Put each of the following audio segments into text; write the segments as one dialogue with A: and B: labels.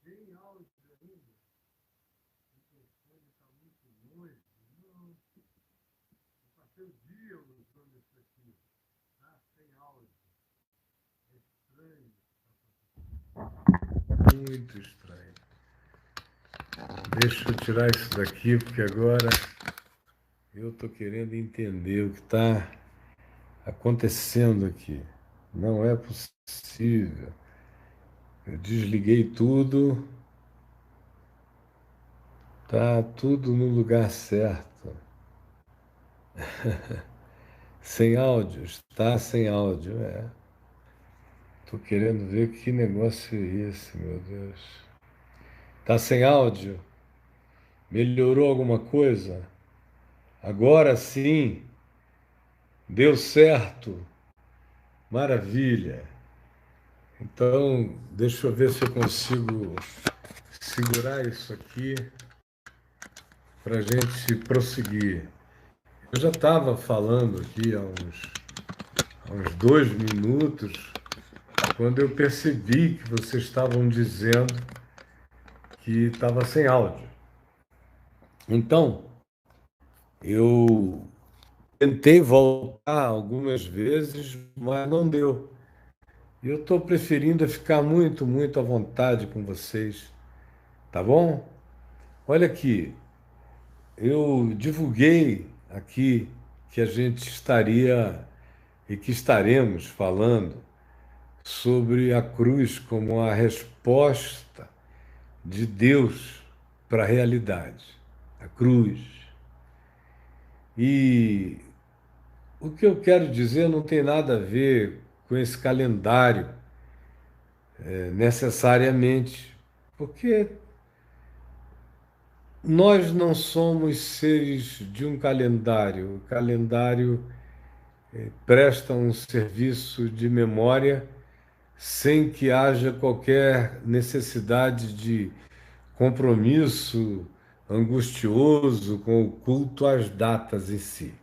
A: Tem áudio ainda? O telefone está muito longe. Não. Eu passei o dia usando isso aqui. Tá? Sem áudio. É estranho. Muito estranho. Deixa eu tirar isso daqui, porque agora eu estou querendo entender o que está acontecendo aqui. Não é possível. Eu desliguei tudo. Tá tudo no lugar certo. Sem áudio, está sem áudio, é. Tô querendo ver que negócio é esse, meu Deus. Tá sem áudio? Melhorou alguma coisa? Agora sim, deu certo. Maravilha. Então, deixa eu ver se eu consigo segurar isso aqui para a gente prosseguir. Eu já estava falando aqui há uns 2 minutos, quando eu percebi que vocês estavam dizendo que estava sem áudio. Então, eu tentei voltar algumas vezes, mas não deu. E eu estou preferindo ficar muito, muito à vontade com vocês, tá bom? Olha aqui, eu divulguei aqui que a gente estaria e que estaremos falando sobre a cruz como a resposta de Deus para a realidade, a cruz. E o que eu quero dizer não tem nada a ver com esse calendário, necessariamente, porque nós não somos seres de um calendário. O calendário presta um serviço de memória sem que haja qualquer necessidade de compromisso angustioso com o culto às datas em si.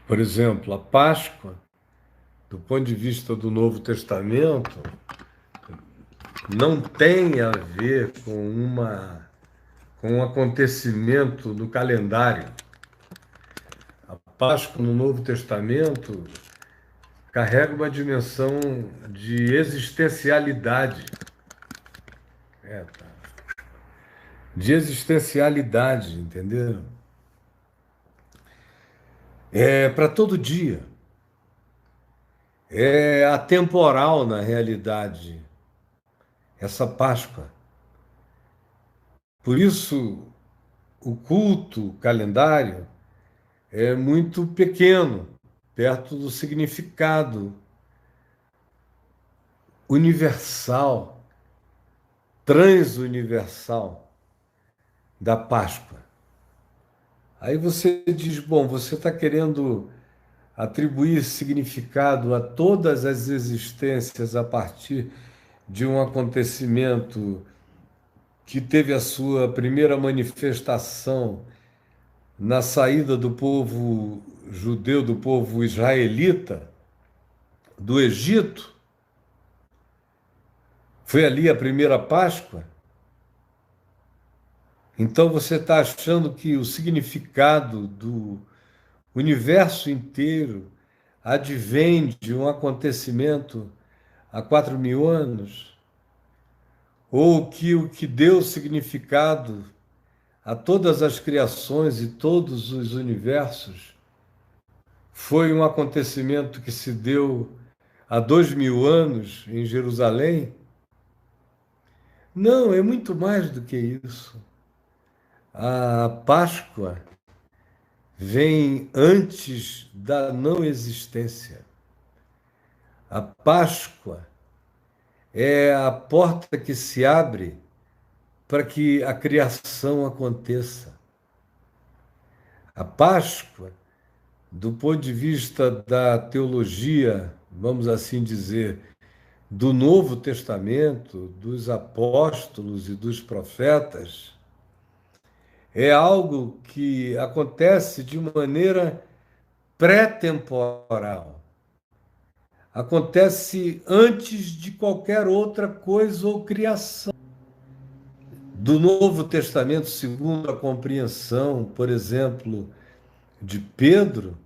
A: Por exemplo, a Páscoa, do ponto de vista do Novo Testamento, não tem a ver com um acontecimento no calendário. A Páscoa no Novo Testamento carrega uma dimensão de existencialidade. Tá. De existencialidade, entendeu? É para todo dia. É atemporal na realidade, essa Páscoa. Por isso, o culto, o calendário, é muito pequeno, perto do significado universal, transuniversal da Páscoa. Aí você diz, bom, você está querendo atribuir significado a todas as existências a partir de um acontecimento que teve a sua primeira manifestação na saída do povo judeu, do povo israelita, do Egito. Foi ali a primeira Páscoa. Então você está achando que o significado do universo inteiro advém de um acontecimento há 4.000 anos? Ou que o que deu significado a todas as criações e todos os universos foi um acontecimento que se deu há 2.000 anos em Jerusalém? Não, é muito mais do que isso. A Páscoa vem antes da não existência. A Páscoa é a porta que se abre para que a criação aconteça. A Páscoa, do ponto de vista da teologia, vamos assim dizer, do Novo Testamento, dos apóstolos e dos profetas, é algo que acontece de maneira pré-temporal. Acontece antes de qualquer outra coisa ou criação. Do Novo Testamento, segundo a compreensão, por exemplo, de Pedro,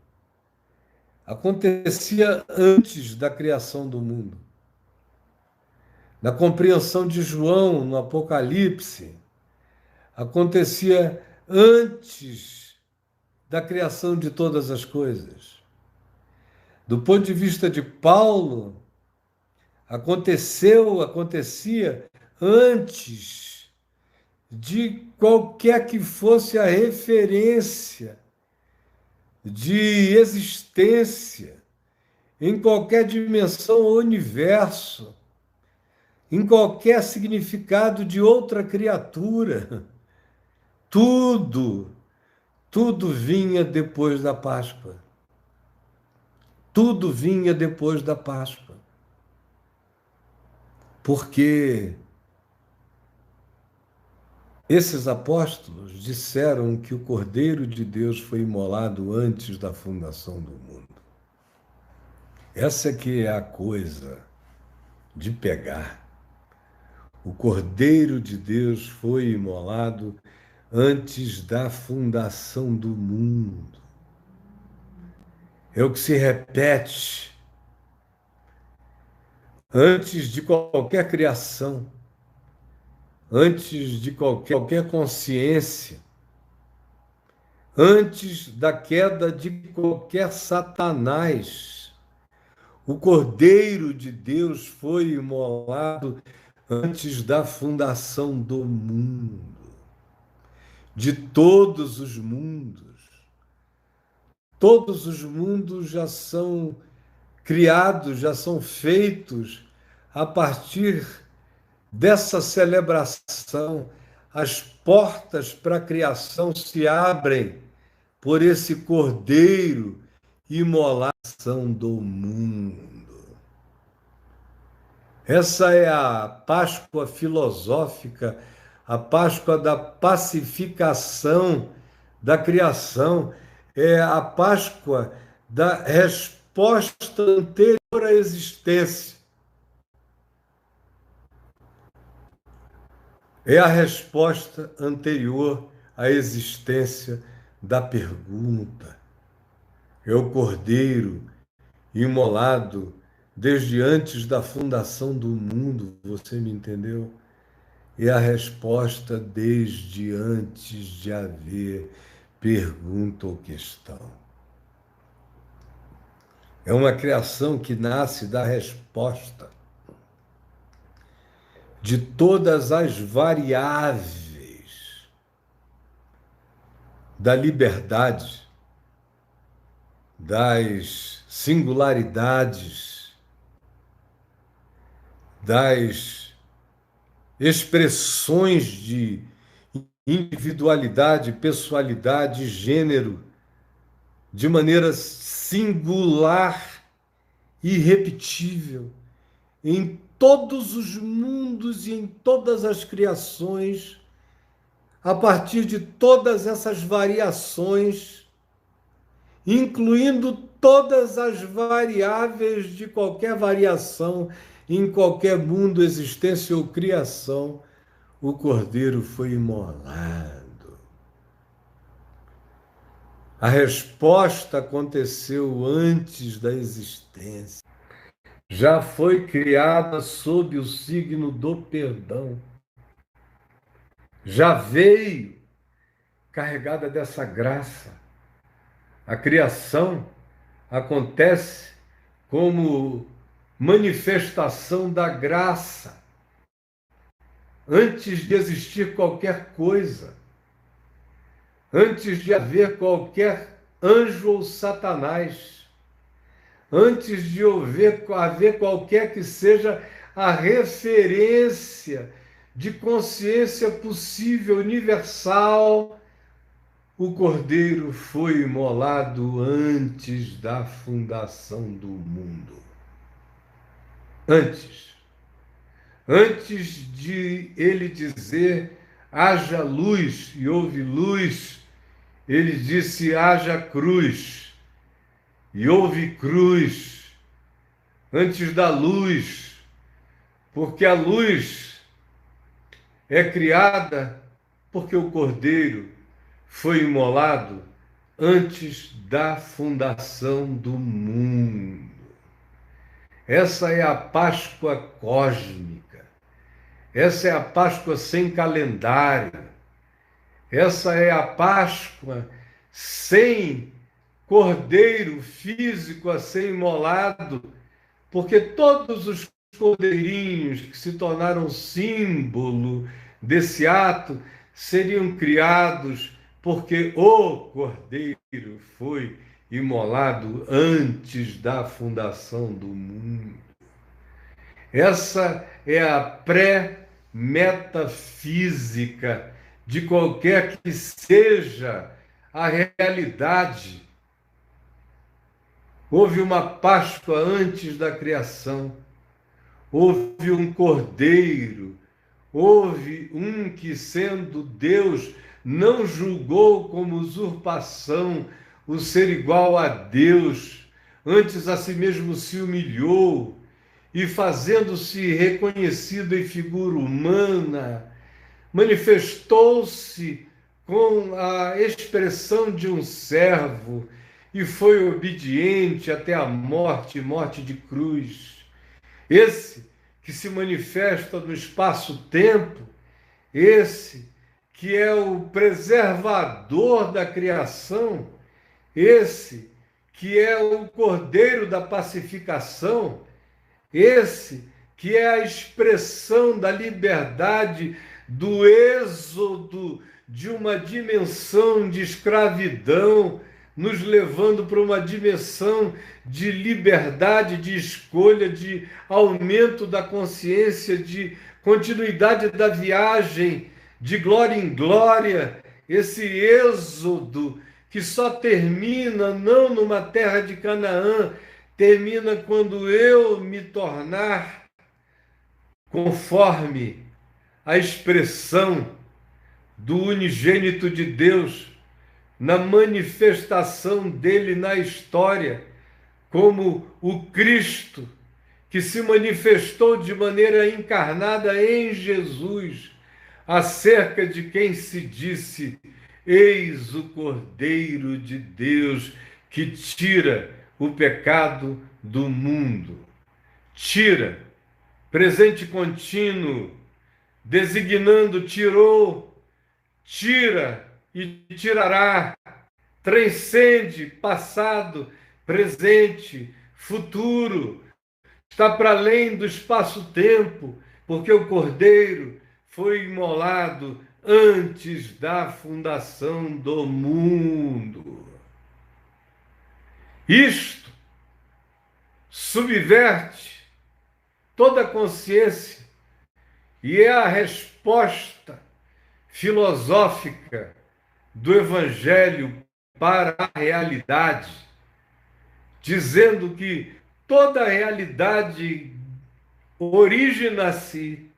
A: acontecia antes da criação do mundo. Na compreensão de João, no Apocalipse, acontecia antes da criação de todas as coisas. Do ponto de vista de Paulo, acontecia antes de qualquer que fosse a referência de existência em qualquer dimensão ou universo, em qualquer significado de outra criatura. Tudo vinha depois da Páscoa. Tudo vinha depois da Páscoa. Porque esses apóstolos disseram que o Cordeiro de Deus foi imolado antes da fundação do mundo. Essa que é a coisa de pegar. O Cordeiro de Deus foi imolado antes da fundação do mundo. É o que se repete antes de qualquer criação, antes de qualquer consciência, antes da queda de qualquer Satanás. O Cordeiro de Deus foi imolado antes da fundação do mundo, de todos os mundos. Todos os mundos já são criados, já são feitos a partir dessa celebração. As portas para a criação se abrem por esse Cordeiro imolação do mundo. Essa é a Páscoa filosófica, a Páscoa da pacificação da criação, é a Páscoa da resposta anterior à existência. É a resposta anterior à existência da pergunta. É o Cordeiro imolado desde antes da fundação do mundo, você me entendeu? É a resposta desde antes de haver pergunta ou questão. É uma criação que nasce da resposta de todas as variáveis da liberdade, das singularidades, das expressões de individualidade, pessoalidade, gênero, de maneira singular, irrepetível, em todos os mundos e em todas as criações, a partir de todas essas variações, incluindo todas as variáveis de qualquer variação em qualquer mundo, existência ou criação, o Cordeiro foi imolado. A resposta aconteceu antes da existência. Já foi criada sob o signo do perdão. Já veio carregada dessa graça. A criação acontece como manifestação da graça, antes de existir qualquer coisa, antes de haver qualquer anjo ou Satanás, antes de haver qualquer que seja a referência de consciência possível, universal, o Cordeiro foi imolado antes da fundação do mundo. Antes de ele dizer, haja luz, e houve luz, ele disse, haja cruz. e houve cruz antes da luz, porque a luz é criada porque o Cordeiro foi imolado antes da fundação do mundo. Essa é a Páscoa cósmica. Essa é a Páscoa sem calendário. Essa é a Páscoa sem cordeiro físico a ser imolado, porque todos os cordeirinhos que se tornaram símbolo desse ato seriam criados porque o cordeiro foi imolado antes da fundação do mundo. Essa é a pré-metafísica de qualquer que seja a realidade. Houve uma Páscoa antes da criação, houve um cordeiro, houve um que, sendo Deus, não julgou como usurpação o ser igual a Deus, antes a si mesmo se humilhou e, fazendo-se reconhecido em figura humana, manifestou-se com a expressão de um servo e foi obediente até a morte, morte de cruz. Esse que se manifesta no espaço-tempo, esse que é o preservador da criação, esse que é o cordeiro da pacificação, esse que é a expressão da liberdade, do êxodo de uma dimensão de escravidão, nos levando para uma dimensão de liberdade, de escolha, de aumento da consciência, de continuidade da viagem, de glória em glória, esse êxodo que só termina não numa terra de Canaã, termina quando eu me tornar conforme a expressão do unigênito de Deus, na manifestação dele na história, como o Cristo que se manifestou de maneira encarnada em Jesus, acerca de quem se disse: eis o Cordeiro de Deus que tira o pecado do mundo. Tira, presente contínuo, designando, tirou, tira e tirará, transcende passado, presente, futuro, está para além do espaço-tempo, porque o Cordeiro foi imolado antes da fundação do mundo. Isto subverte toda a consciência e é a resposta filosófica do Evangelho para a realidade, dizendo que toda a realidade origina-se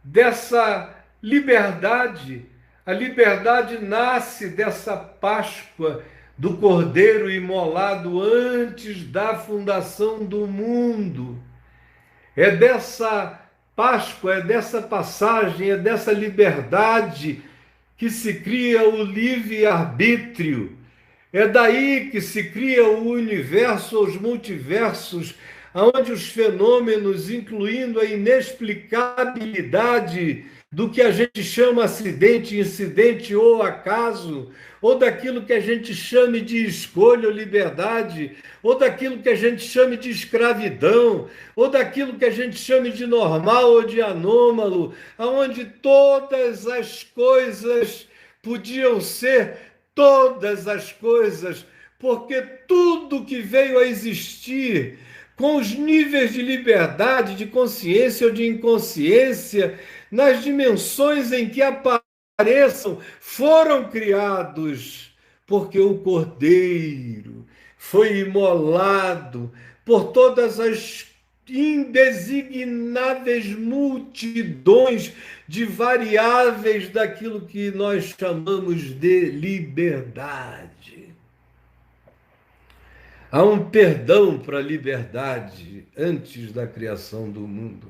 A: dessa liberdade. A liberdade nasce dessa Páscoa do Cordeiro imolado antes da fundação do mundo. É dessa Páscoa, é dessa passagem, é dessa liberdade que se cria o livre-arbítrio. É daí que se cria o universo, os multiversos, onde os fenômenos, incluindo a inexplicabilidade do que a gente chama acidente, incidente ou acaso, ou daquilo que a gente chame de escolha ou liberdade, ou daquilo que a gente chame de escravidão, ou daquilo que a gente chame de normal ou de anômalo, aonde todas as coisas podiam ser todas as coisas, porque tudo que veio a existir, com os níveis de liberdade, de consciência ou de inconsciência, nas dimensões em que apareçam, foram criados, porque o Cordeiro foi imolado por todas as indesignáveis multidões de variáveis daquilo que nós chamamos de liberdade. Há um perdão para a liberdade antes da criação do mundo.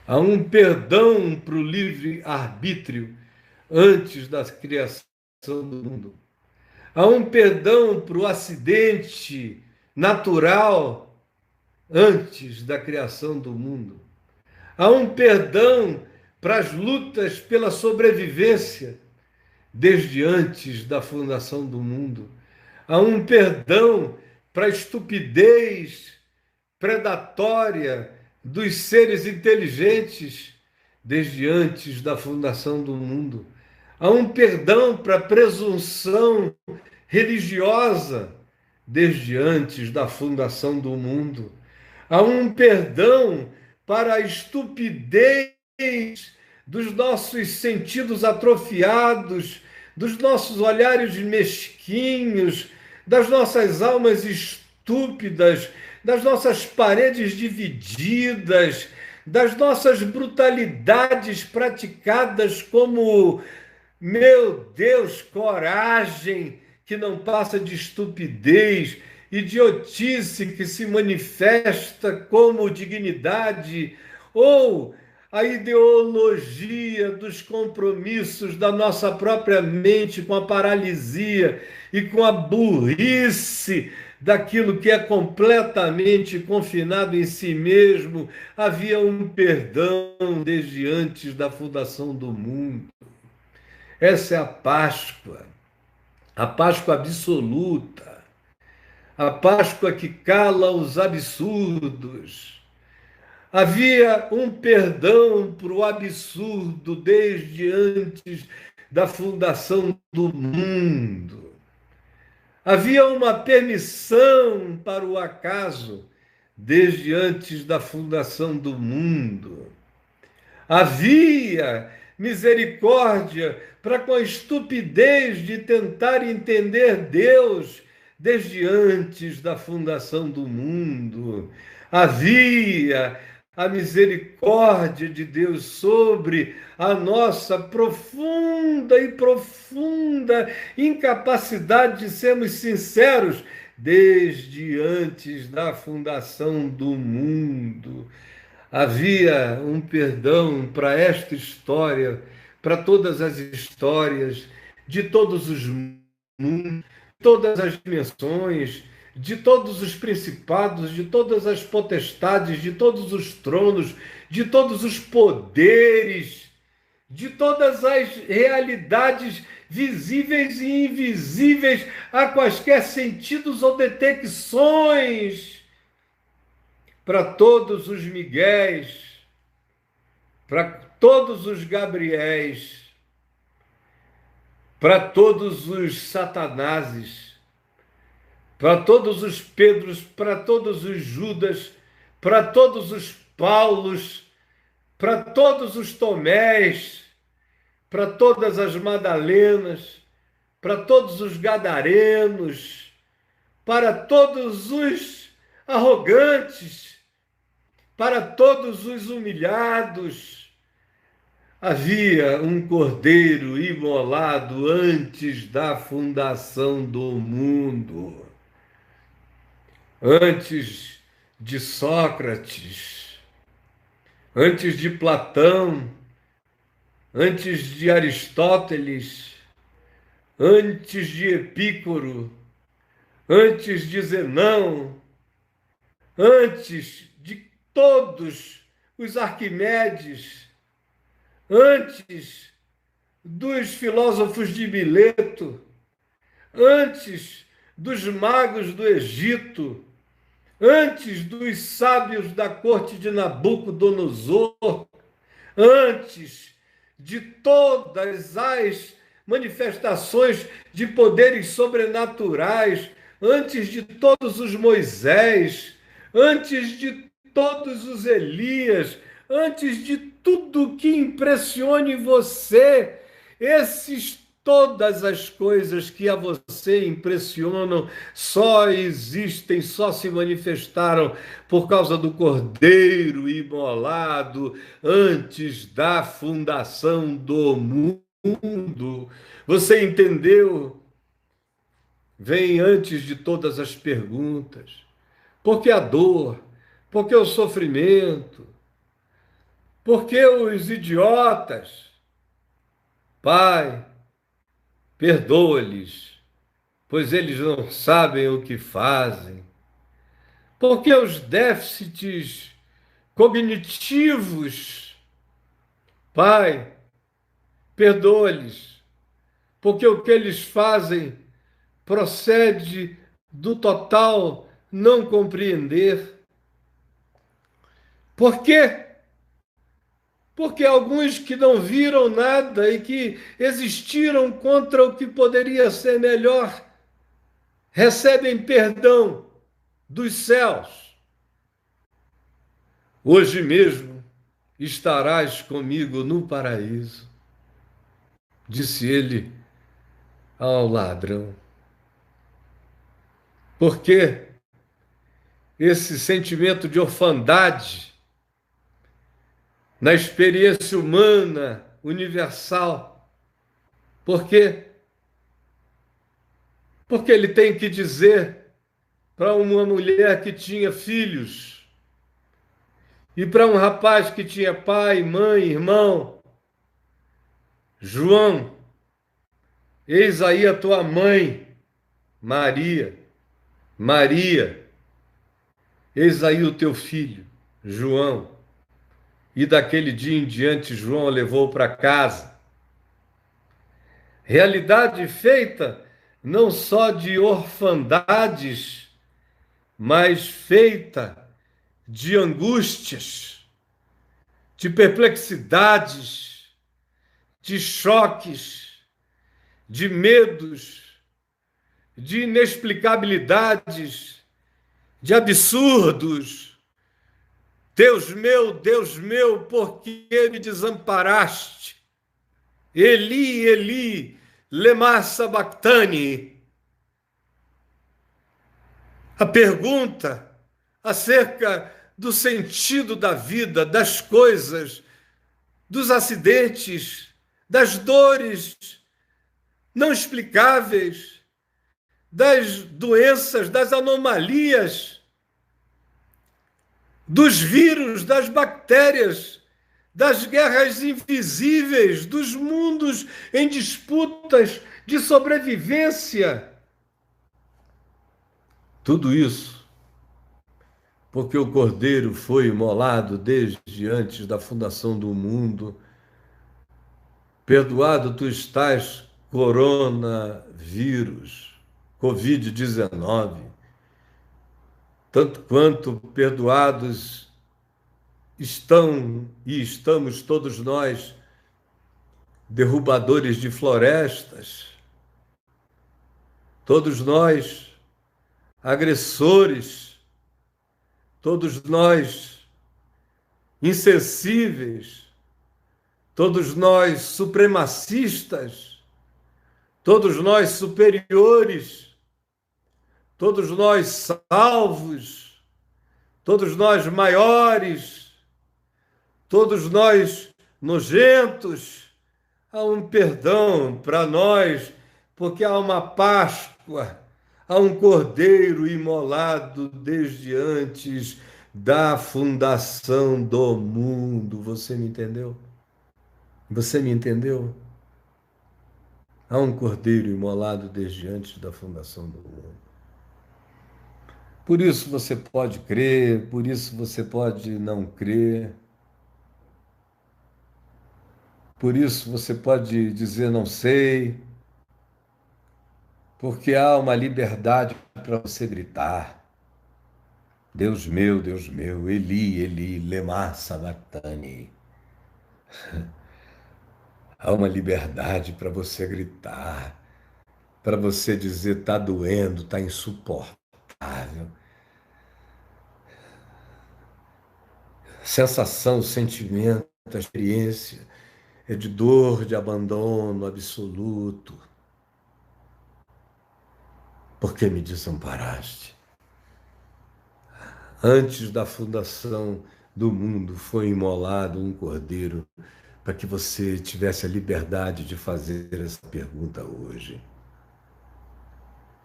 A: Há um perdão para o livre-arbítrio antes da criação do mundo. Há um perdão para o acidente natural antes da criação do mundo. Há um perdão para as lutas pela sobrevivência desde antes da fundação do mundo. Há um perdão para a estupidez predatória dos seres inteligentes desde antes da fundação do mundo. Há um perdão para a presunção religiosa desde antes da fundação do mundo. Há um perdão para a estupidez dos nossos sentidos atrofiados, dos nossos olhares mesquinhos, das nossas almas estúpidas, das nossas paredes divididas, das nossas brutalidades praticadas como, meu Deus, coragem que não passa de estupidez, idiotice que se manifesta como dignidade, ou a ideologia dos compromissos da nossa própria mente com a paralisia e com a burrice daquilo que é completamente confinado em si mesmo. Havia um perdão desde antes da fundação do mundo. Essa é a Páscoa absoluta, a Páscoa que cala os absurdos. Havia um perdão para o absurdo desde antes da fundação do mundo. Havia uma permissão para o acaso desde antes da fundação do mundo. Havia misericórdia para com a estupidez de tentar entender Deus desde antes da fundação do mundo. Havia a misericórdia de Deus sobre a nossa profunda incapacidade de sermos sinceros desde antes da fundação do mundo. Havia um perdão para esta história, para todas as histórias, de todos os mundos, todas as dimensões, de todos os principados, de todas as potestades, de todos os tronos, de todos os poderes, de todas as realidades visíveis e invisíveis, a quaisquer sentidos ou detecções, para todos os Miguéis, para todos os Gabriéis, para todos os Satanases, para todos os Pedros, para todos os Judas, para todos os Paulos, para todos os Tomés, para todas as Madalenas, para todos os Gadarenos, para todos os arrogantes, para todos os humilhados. Havia um cordeiro imolado antes da fundação do mundo. Antes de Sócrates, antes de Platão, antes de Aristóteles, antes de Epícoro, antes de Zenão, antes de todos os Arquimedes, antes dos filósofos de Mileto, antes dos magos do Egito, antes dos sábios da corte de Nabucodonosor, antes de todas as manifestações de poderes sobrenaturais, antes de todos os Moisés, antes de todos os Elias, antes de tudo que impressione você, todas as coisas que a você impressionam só existem, só se manifestaram por causa do Cordeiro imolado antes da fundação do mundo. Você entendeu? vem antes de todas as perguntas. Porque a dor, porque o sofrimento, porque os idiotas. Pai, perdoa-lhes, pois eles não sabem o que fazem. Porque os déficits cognitivos, Pai, perdoa-lhes, porque o que eles fazem procede do total não compreender. Por quê? Porque alguns que não viram nada e que existiram contra o que poderia ser melhor, recebem perdão dos céus. Hoje mesmo estarás comigo no paraíso, disse ele ao ladrão. Porque esse sentimento de orfandade na experiência humana universal, por quê? Porque ele tem que dizer para uma mulher que tinha filhos e para um rapaz que tinha pai, mãe, irmão: João, eis aí a tua mãe, Maria. Maria, eis aí o teu filho, João. E daquele dia em diante, João a levou para casa. Realidade feita não só de orfandades, mas feita de angústias, de perplexidades, de choques, de medos, de inexplicabilidades, de absurdos. Deus meu, por que me desamparaste? Eli, Eli, lema sabachthani. A pergunta acerca do sentido da vida, das coisas, dos acidentes, das dores não explicáveis, das doenças, das anomalias, dos vírus, das bactérias, das guerras invisíveis, dos mundos em disputas de sobrevivência. Tudo isso porque o Cordeiro foi imolado desde antes da fundação do mundo. Perdoado tu estás, coronavírus, Covid-19, tanto quanto perdoados estão e estamos todos nós, derrubadores de florestas, todos nós, agressores, todos nós, insensíveis, todos nós, supremacistas, todos nós, superiores, todos nós, salvos, todos nós, maiores, todos nós, nojentos. Há um perdão para nós, porque há uma Páscoa, há um cordeiro imolado desde antes da fundação do mundo. Você me entendeu? Você me entendeu? Há um cordeiro imolado desde antes da fundação do mundo. Por isso você pode crer, por isso você pode não crer. Por isso você pode dizer não sei, porque há uma liberdade para você gritar: Deus meu, Eli, Eli, lema sabachthani. Há uma liberdade para você gritar, para você dizer: está doendo, está insuportável. Sensação, sentimento, a experiência é de dor, de abandono absoluto. Por que me desamparaste? Antes da fundação do mundo foi imolado um cordeiro para que você tivesse a liberdade de fazer essa pergunta hoje.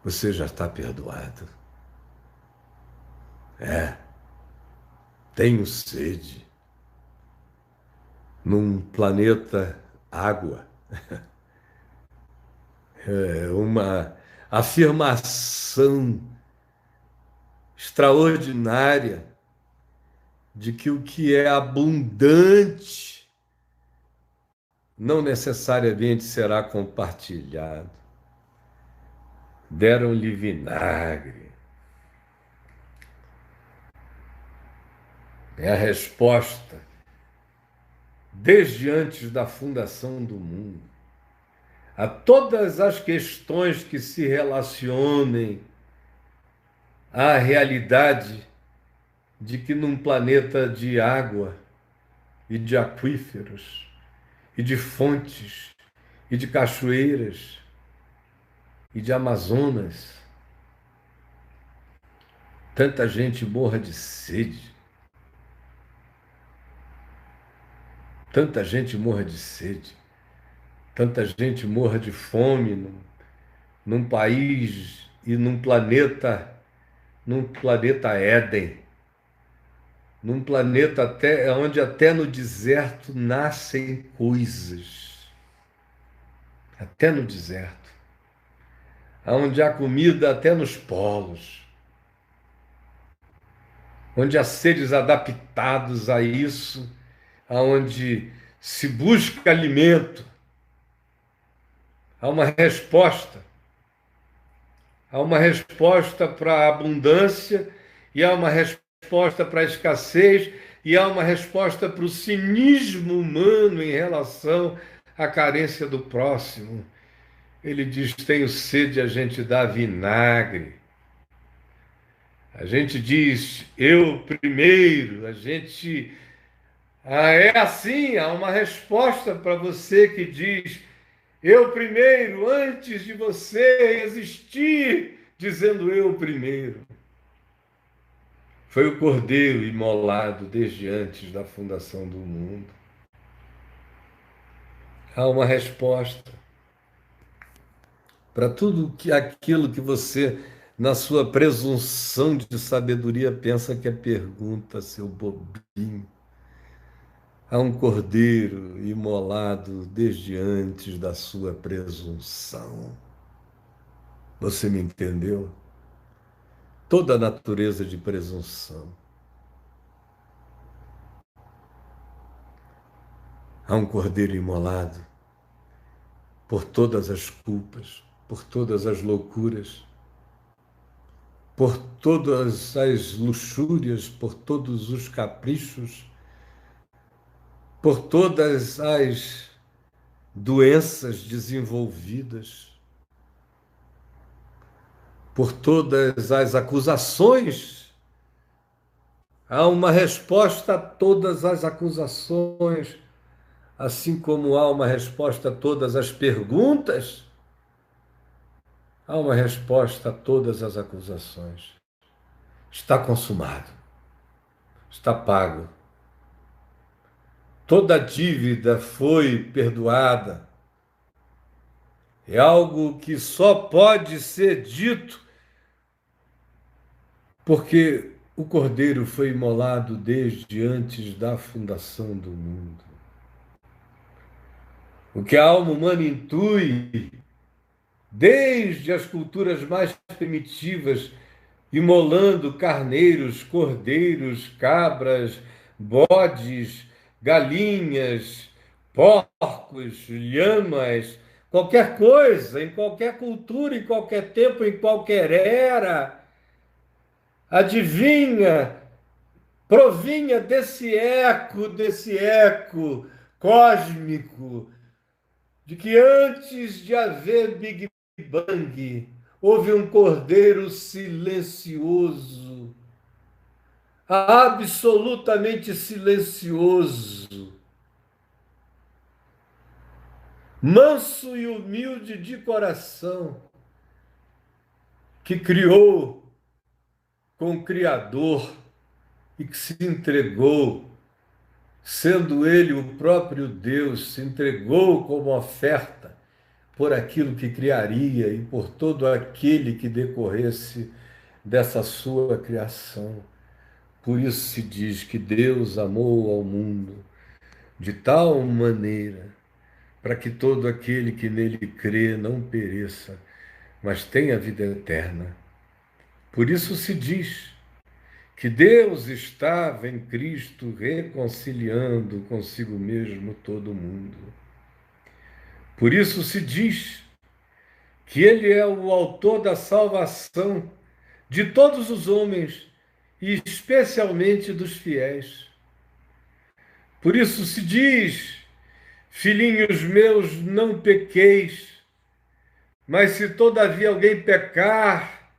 A: Você já está perdoado. É, tenho sede. Num planeta água. É uma afirmação extraordinária de que o que é abundante não necessariamente será compartilhado. Deram-lhe vinagre. É a resposta desde antes da fundação do mundo a todas as questões que se relacionem à realidade de que num planeta de água e de aquíferos e de fontes e de cachoeiras e de Amazonas, tanta gente morra de sede, tanta gente morra de sede, tanta gente morra de fome num país e num planeta Éden, num planeta onde até no deserto nascem coisas, até no deserto, onde há comida até nos polos, onde há seres adaptados a isso, aonde se busca alimento, há uma resposta. Há uma resposta para a abundância, e há uma resposta para a escassez, e há uma resposta para o cinismo humano em relação à carência do próximo. Ele diz: tenho sede, a gente dá vinagre. A gente diz: eu primeiro. A gente. É assim, há uma resposta para você que diz: eu primeiro, antes de você existir, dizendo eu primeiro. Foi o Cordeiro imolado desde antes da fundação do mundo. Há uma resposta para tudo aquilo que você, na sua presunção de sabedoria, pensa que é pergunta, seu bobinho. Há um Cordeiro imolado desde antes da sua presunção. Você me entendeu? Toda a natureza de presunção. Há um Cordeiro imolado por todas as culpas, por todas as loucuras, por todas as luxúrias, por todos os caprichos, por todas as doenças desenvolvidas, por todas as acusações. Há uma resposta a todas as acusações, assim como há uma resposta a todas as perguntas, há uma resposta a todas as acusações. Está consumado, está pago. Toda dívida foi perdoada. É algo que só pode ser dito porque o Cordeiro foi imolado desde antes da fundação do mundo. O que a alma humana intui, desde as culturas mais primitivas, imolando carneiros, cordeiros, cabras, bodes, galinhas, porcos, lhamas, qualquer coisa, em qualquer cultura, em qualquer tempo, em qualquer era, adivinha, provinha desse eco cósmico, de que antes de haver Big Bang, houve um cordeiro silencioso, absolutamente silencioso, manso e humilde de coração, que criou com o Criador e que se entregou, sendo ele o próprio Deus, se entregou como oferta, por aquilo que criaria e por todo aquele que decorresse dessa sua criação. Por isso se diz que Deus amou ao mundo de tal maneira para que todo aquele que nele crê não pereça, mas tenha vida eterna. Por isso se diz que Deus estava em Cristo reconciliando consigo mesmo todo mundo. Por isso se diz que Ele é o autor da salvação de todos os homens e especialmente dos fiéis. Por isso se diz: filhinhos meus, não pequeis, mas se todavia alguém pecar,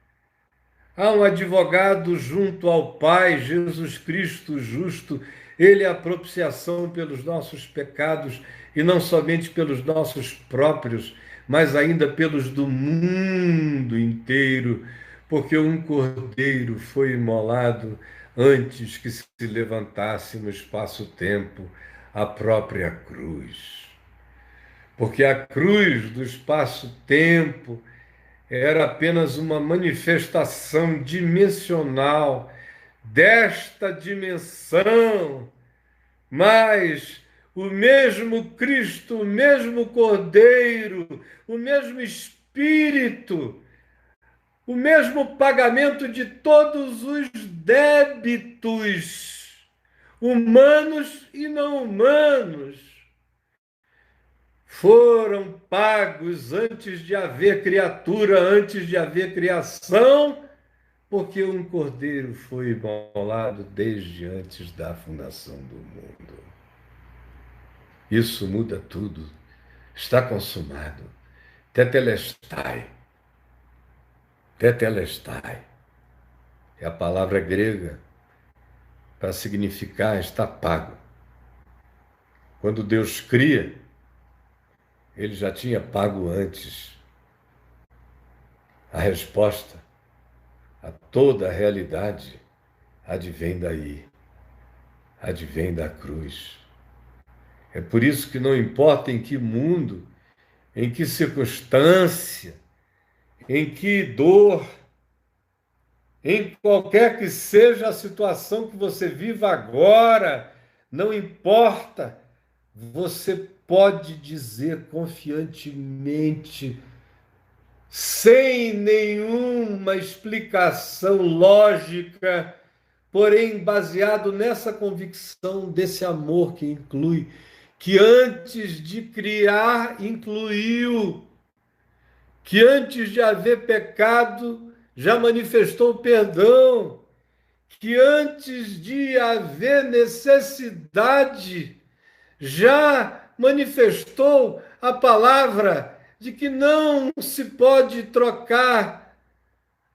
A: há um advogado junto ao Pai, Jesus Cristo justo. Ele é a propiciação pelos nossos pecados, e não somente pelos nossos próprios, mas ainda pelos do mundo inteiro, porque um cordeiro foi imolado antes que se levantasse no espaço-tempo a própria cruz. Porque a cruz do espaço-tempo era apenas uma manifestação dimensional desta dimensão, mas o mesmo Cristo, o mesmo Cordeiro, o mesmo Espírito, o mesmo pagamento de todos os débitos, humanos e não humanos, foram pagos antes de haver criatura, antes de haver criação, porque um cordeiro foi imolado desde antes da fundação do mundo. Isso muda tudo. Está consumado. Tetelestai. Tetelestai é a palavra grega para significar está pago. Quando Deus cria, ele já tinha pago antes. A resposta a toda a realidade advém daí, advém da cruz. É por isso que não importa em que mundo, em que circunstância, em que dor, em qualquer que seja a situação que você viva agora, não importa, você pode dizer confiantemente, sem nenhuma explicação lógica, porém baseado nessa convicção desse amor que inclui, que antes de criar, incluiu, que antes de haver pecado, já manifestou perdão, que antes de haver necessidade, já manifestou a palavra de que não se pode trocar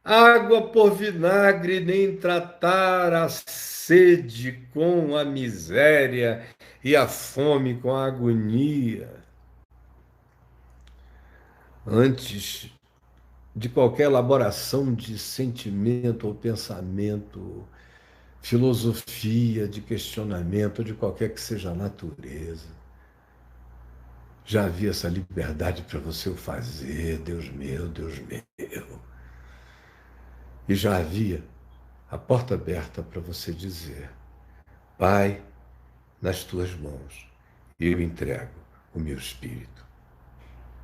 A: água por vinagre, nem tratar a sede com a miséria e a fome com a agonia. Antes de qualquer elaboração de sentimento ou pensamento, filosofia, de questionamento, de qualquer que seja a natureza, já havia essa liberdade para você o fazer, Deus meu, Deus meu. E já havia a porta aberta para você dizer: Pai, nas tuas mãos eu entrego o meu espírito.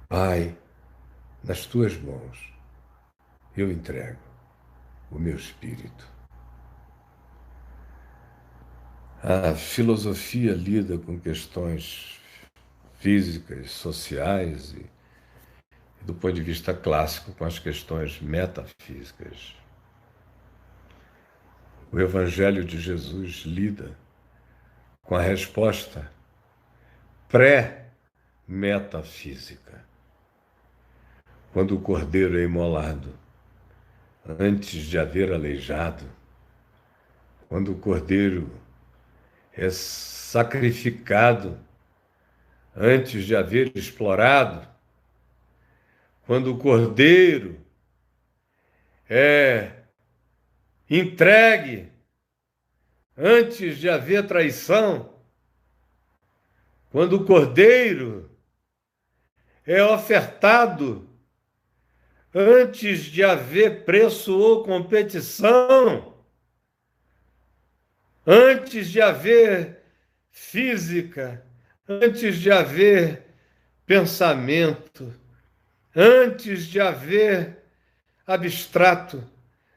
A: Pai, nas tuas mãos eu entrego o meu espírito. A filosofia lida com questões físicas, sociais e, do ponto de vista clássico, com as questões metafísicas. O Evangelho de Jesus lida com a resposta pré-metafísica. Quando o cordeiro é imolado, antes de haver aleijado, quando o cordeiro é sacrificado, antes de haver explorado, quando o cordeiro é entregue, antes de haver traição, quando o cordeiro é ofertado antes de haver preço ou competição, antes de haver física, antes de haver pensamento, antes de haver abstrato,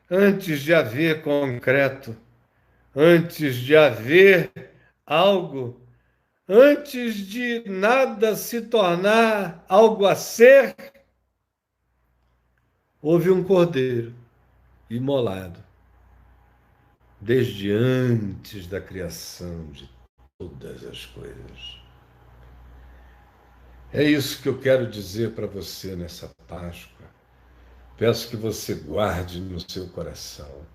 A: antes de haver concreto, antes de haver algo, antes de nada se tornar algo a ser, houve um cordeiro imolado, desde antes da criação de todas as coisas. É isso que eu quero dizer para você nessa Páscoa. Peço que você guarde no seu coração.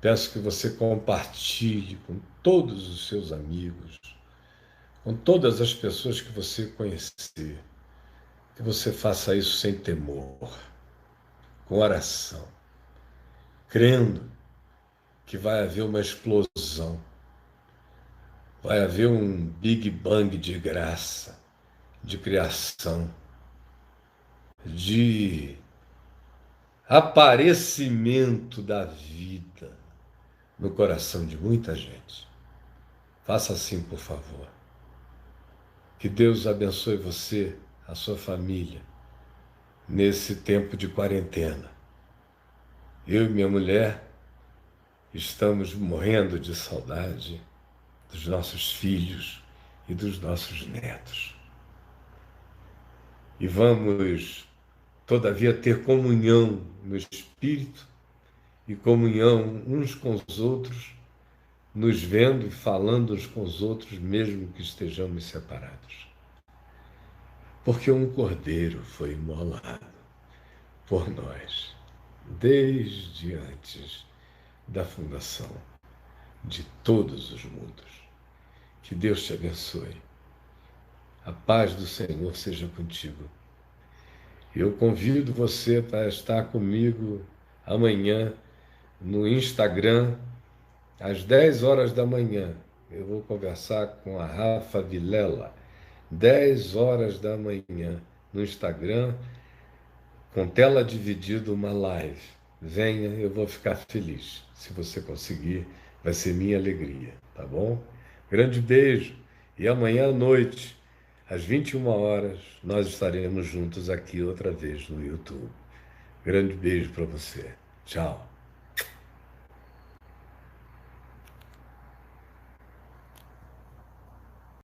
A: Peço que você compartilhe com todos os seus amigos, com todas as pessoas que você conhecer. Que você faça isso sem temor, com oração, crendo que vai haver uma explosão, vai haver um Big Bang de graça, de criação, de aparecimento da vida no coração de muita gente. Faça assim, por favor. Que Deus abençoe você, a sua família, nesse tempo de quarentena. Eu e minha mulher estamos morrendo de saudade dos nossos filhos e dos nossos netos. E vamos, todavia, ter comunhão no Espírito e comunhão uns com os outros, nos vendo e falando uns com os outros, mesmo que estejamos separados. Porque um cordeiro foi imolado por nós, desde antes da fundação de todos os mundos. Que Deus te abençoe. A paz do Senhor seja contigo. Eu convido você para estar comigo amanhã no Instagram, às 10 horas da manhã. Eu vou conversar com a Rafa Vilela, 10 horas da manhã, no Instagram, com tela dividida, uma live. Venha, eu vou ficar feliz. Se você conseguir, vai ser minha alegria, tá bom? Grande beijo. E amanhã à noite, às 21 horas, nós estaremos juntos aqui outra vez no YouTube. Grande beijo para você. Tchau.